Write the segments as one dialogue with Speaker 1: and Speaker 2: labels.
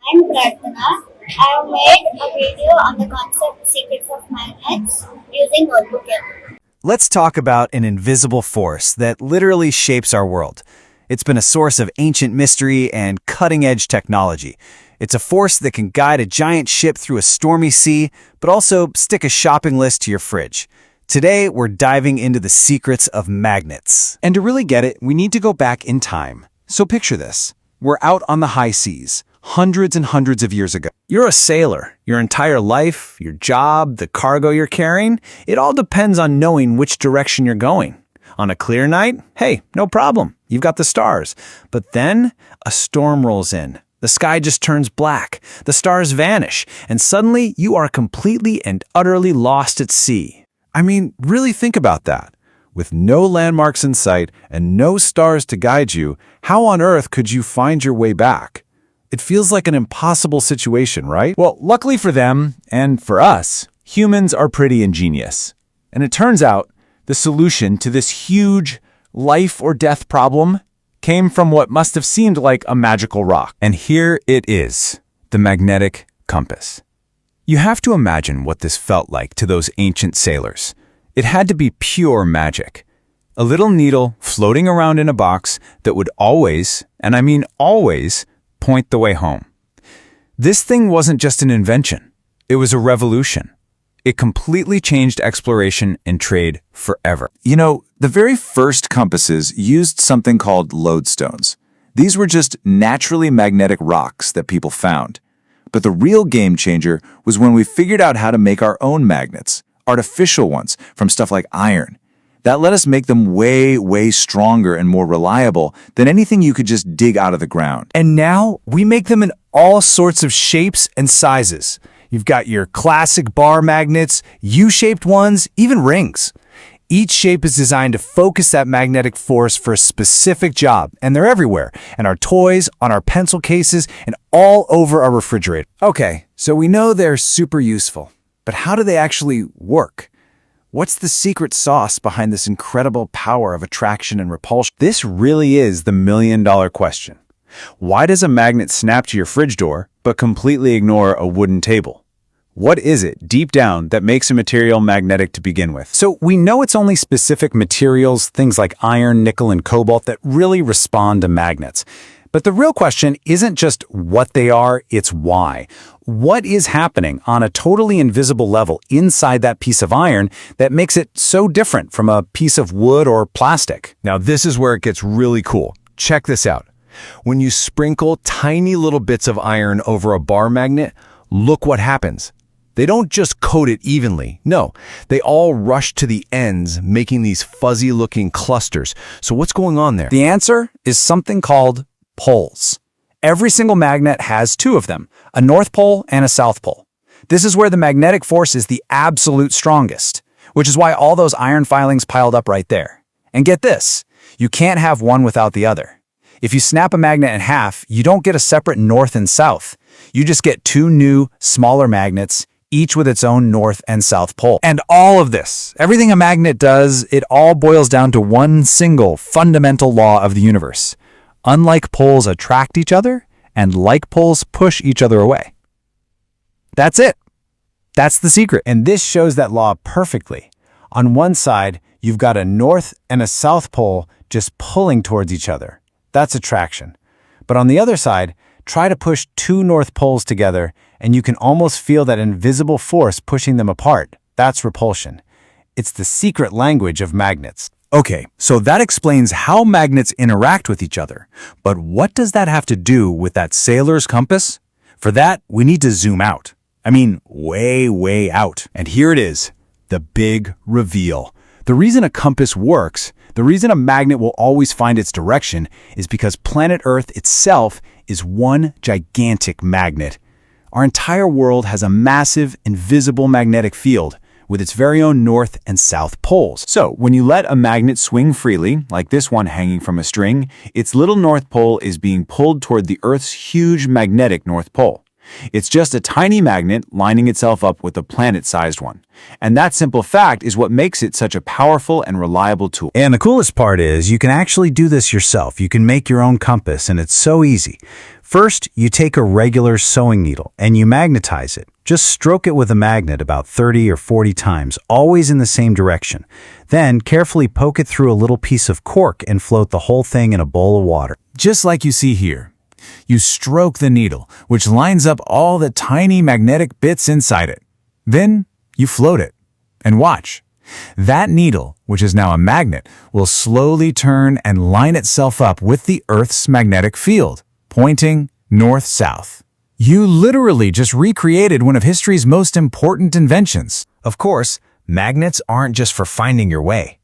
Speaker 1: I'm Prarthana. I have made a video on the concept secrets of magnets using Notebook.lm.
Speaker 2: Let's talk about an invisible force that literally shapes our world. It's been a source of ancient mystery and cutting-edge technology. It's a force that can guide a giant ship through a stormy sea, but also stick a shopping list to your fridge. Today, we're diving into the secrets of magnets. And to really get it, we need to go back in time. So picture this. We're out on the high seas, hundreds and hundreds of years ago. You're a sailor. Your entire life, your job, the cargo you're carrying, it all depends on knowing which direction you're going. On a clear night, hey, no problem. You've got the stars. But then a storm rolls in. The sky just turns black. The stars vanish. And suddenly you are completely and utterly lost at sea. I mean, really think about that. With no landmarks in sight and no stars to guide you, how on earth could you find your way back? It feels like an impossible situation, right? Well, luckily for them, and for us, humans are pretty ingenious. And it turns out the solution to this huge life or death problem came from what must have seemed like a magical rock. And here it is, the magnetic compass. You have to imagine what this felt like to those ancient sailors. It had to be pure magic. A little needle floating around in a box that would always, and I mean always, point the way home. This thing wasn't just an invention. It was a revolution. It completely changed exploration and trade forever. You know, the very first compasses used something called lodestones. These were just naturally magnetic rocks that people found. But the real game changer was when we figured out how to make our own magnets, artificial ones from stuff like iron. That let us make them way, way stronger and more reliable than anything you could just dig out of the ground. And now we make them in all sorts of shapes and sizes. You've got your classic bar magnets, U-shaped ones, even rings. Each shape is designed to focus that magnetic force for a specific job, and they're everywhere, in our toys, on our pencil cases, and all over our refrigerator. Okay, so we know they're super useful, but how do they actually work? What's the secret sauce behind this incredible power of attraction and repulsion? This really is the million-dollar question. Why does a magnet snap to your fridge door, but completely ignore a wooden table? What is it, deep down, that makes a material magnetic to begin with? So we know it's only specific materials, things like iron, nickel, and cobalt, that really respond to magnets. But the real question isn't just what they are, it's why. What is happening on a totally invisible level inside that piece of iron that makes it so different from a piece of wood or plastic? Now, this is where it gets really cool. Check this out. When you sprinkle tiny little bits of iron over a bar magnet, look what happens. They don't just coat it evenly. No, they all rush to the ends, making these fuzzy-looking clusters. So what's going on there? The answer is something called poles. Every single magnet has two of them, a north pole and a south pole. This is where the magnetic force is the absolute strongest, which is why all those iron filings piled up right there. And get this, you can't have one without the other. If you snap a magnet in half, you don't get a separate north and south. You just get two new, smaller magnets, each with its own north and south pole. And all of this, everything a magnet does, it all boils down to one single fundamental law of the universe. Unlike poles attract each other, and like poles push each other away. That's it. That's the secret. And this shows that law perfectly. On one side, you've got a north and a south pole just pulling towards each other. That's attraction. But on the other side, try to push two north poles together, and you can almost feel that invisible force pushing them apart. That's repulsion. It's the secret language of magnets. Okay, so that explains how magnets interact with each other. But what does that have to do with that sailor's compass? For that, we need to zoom out. I mean, way, way out. And here it is, the big reveal. The reason a compass works, the reason a magnet will always find its direction, is because planet Earth itself is one gigantic magnet. Our entire world has a massive, invisible magnetic field with its very own north and south poles. So, when you let a magnet swing freely, like this one hanging from a string, its little north pole is being pulled toward the Earth's huge magnetic north pole. It's just a tiny magnet lining itself up with a planet-sized one. And that simple fact is what makes it such a powerful and reliable tool. And the coolest part is you can actually do this yourself. You can make your own compass, and it's so easy. First, you take a regular sewing needle and you magnetize it. Just stroke it with a magnet about 30 or 40 times, always in the same direction. Then, carefully poke it through a little piece of cork and float the whole thing in a bowl of water. Just like you see here. You stroke the needle, which lines up all the tiny magnetic bits inside it. Then, you float it. And watch. That needle, which is now a magnet, will slowly turn and line itself up with the Earth's magnetic field, pointing north-south. You literally just recreated one of history's most important inventions. Of course, magnets aren't just for finding your way.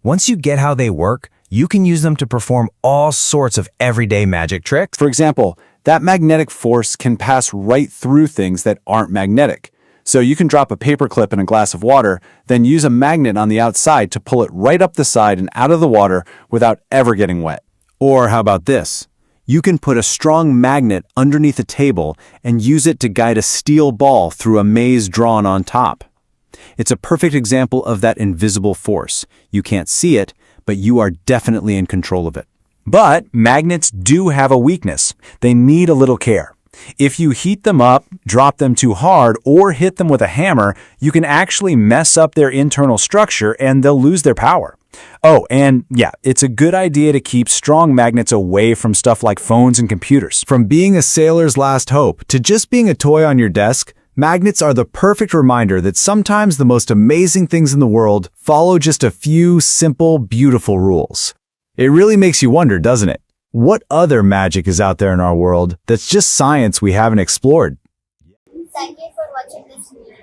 Speaker 2: Once you get how they work, you can use them to perform all sorts of everyday magic tricks. For example, that magnetic force can pass right through things that aren't magnetic. So you can drop a paperclip in a glass of water, then use a magnet on the outside to pull it right up the side and out of the water without ever getting wet. Or how about this? You can put a strong magnet underneath a table and use it to guide a steel ball through a maze drawn on top. It's a perfect example of that invisible force. You can't see it, but you are definitely in control of it. But magnets do have a weakness. They need a little care. If you heat them up, drop them too hard, or hit them with a hammer, you can actually mess up their internal structure and they'll lose their power. Oh, and yeah, it's a good idea to keep strong magnets away from stuff like phones and computers. From being a sailor's last hope to just being a toy on your desk, magnets are the perfect reminder that sometimes the most amazing things in the world follow just a few simple, beautiful rules. It really makes you wonder, doesn't it? What other magic is out there in our world that's just science we haven't explored?
Speaker 1: Thank you for watching this video.